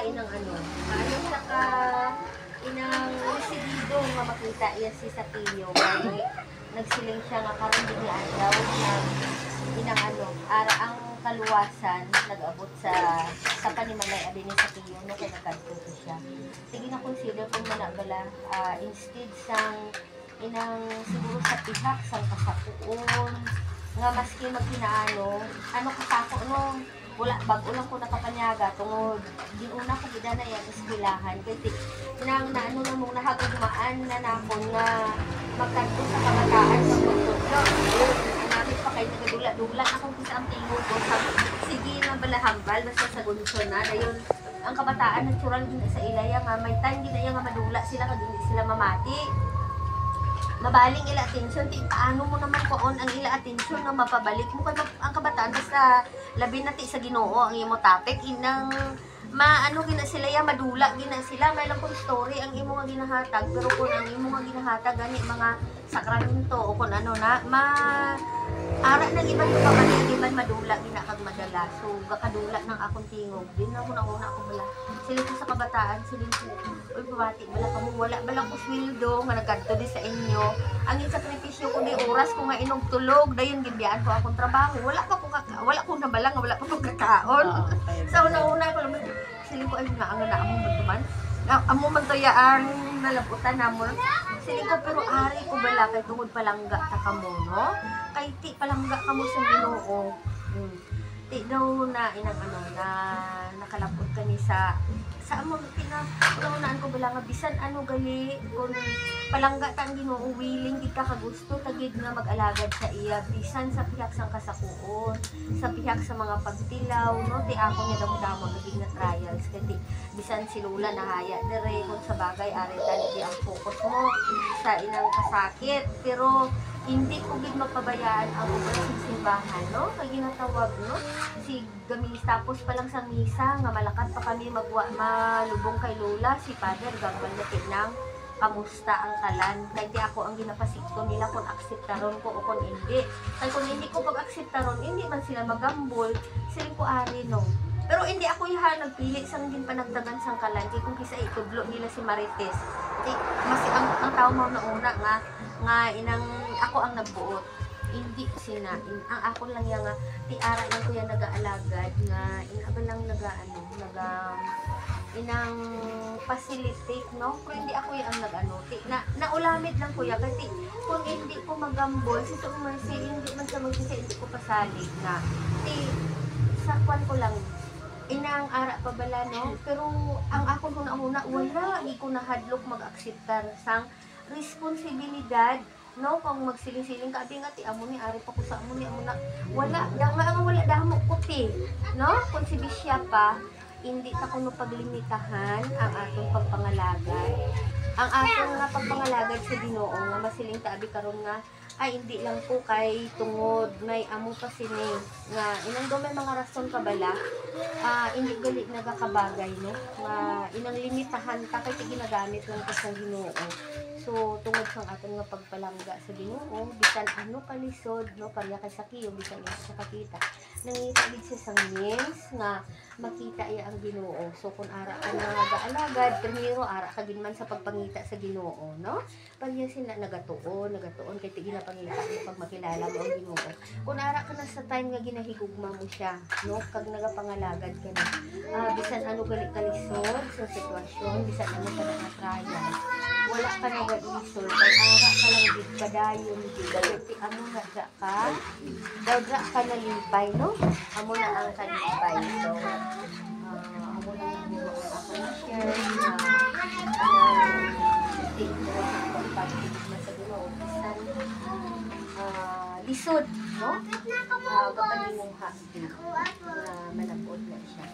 inang ano, maano siya ka inang residido nga makita iya si Sapilyo kay nagsiling siya nga karon dinhi adlaw na inang ano, ara ang kaluwasan nag-abot sa panimalay abi ni Sapilyo no kay nagkadto siya. Sige na consider kung manabala instead sang inang siguro sa pihak sang kasapuon nga maski magkinaano ano kasako no wala bago lang ko nakapanyaga tungod giuna ko gid na yan eskwelahan kay nang naano na mong nahagugmaan na nakon nga magkadto sa kabataan sa pagtudlo anami pa kay nagadula-dula akong bisa ang tingog ko sige na balahambal basta sa gunson na dayon ang kabataan natural gid sa ilaya nga may time gid nga madula sila kag hindi sila mamati mabaling ila atensyon ti paano mo naman kuon ang ila atensyon nga mapabalik mo kay ang kabataan basta labi na ti sa Ginoo ang imo topic inang maano gina sila ya madula gina sila may lang kung story ang imo nga ginahatag pero kung ang imo nga ginahatag gani mga sakramento o kung ano na ara ng iban ko iban madula gina kag madala so gakadula ng akong tingog din na una ko bala sila sa kabataan sila uy pabati bala kamo wala balang usweldo nga nagkadto di sa inyo ang sakripisyo ko ni oras ko nga inog tulog dayon gibiyaan ko akong trabaho wala ko nabalang wala pa ko kakaon sa una ko lang sila ko ay nga ang naamo man amo man to yaan nalaputan namon sila ko pero ari ko bala kay tungod palangga ta kamo no kay ti palangga kamo sa Ginoo ti daw na inang ano na nakalapot kani sa amo tinunaan ko bala nga bisan ano gali kung palangga ta ang Ginoo willing gid ka kagusto tagid nga mag-alagad sa iya bisan sa pihak sang kasakuon sa pihak sa mga pagtilaw no ti ako nya damo naging na trials kay bisan si Lola nahaya dire kung sa bagay ari tali ang focus mo sa inang kasakit pero hindi ko gid mapabayaan ang operasyon simbahan no kay ginatawag no si gamis tapos pa lang sa misa nga malakat pa kami malubong kay Lola si Father gagawin na tinang kamusta ang kalan kay di ako ang ginapasikto nila kung akseptaron ko o kung hindi kay kung hindi ko pag-akseptaron hindi man sila magambol sila ko ari no pero hindi ako iha nagpili sang din panagdagan sang kalan kay kung kisa itudlo nila si Marites mas ang tao mo na una nga inang ako ang nagbuot hindi sina ang ako lang yang ti ara lang ko yan nagaalagad nga inaba lang inang facilitate no pero hindi ako yung nagano ti naulamid lang kuya kasi kung hindi ko magambol si Mercy hindi man sa magsisi hindi ko pasalig na ti sakwan ko lang inang ara pa bala no pero ang ako una wala di ko nahadlok mag-akseptar sang responsibilidad no kung magsiling-siling ka abi nga ti amo ni ari pa ko sa amo ni amo na wala wala damo kuti no kung si bisya pa hindi ta kuno paglimitahan ang atong pagpangalagad ang atong nga pagpangalagad sa Ginoo nga masiling ta abi karon nga ay hindi lang po kay tungod may amo pa sini nga inang do may mga rason ka bala hindi gali nagakabagay no nga inang limitahan ta kay ginagamit lang ta sa Ginoo so tungod sang aton nga pagpalangga sa Ginoo bisan ano kalisod no parya kay sakiyo bisan sa kakita nangita gid sa means nga makita iya ang Ginoo so kun ara ka na nagaalagad primero ara ka gid man sa pagpangita sa Ginoo no parya sila nagatuon kay ti ginapangita pag makilala mo ang Ginoo kun ara ka na sa time nga ginahigugma mo siya no kag nagapangalagad ka na bisan ano gali kalisod sa sitwasyon bisan ano ka na trial wala ka na ga-isol kay ara ka lang gid padayon gid ti amo na daw ka na limpay no amo na ang kalipay so amo na ang ako na share na lisod no kapag mong hapdi na malabot na siya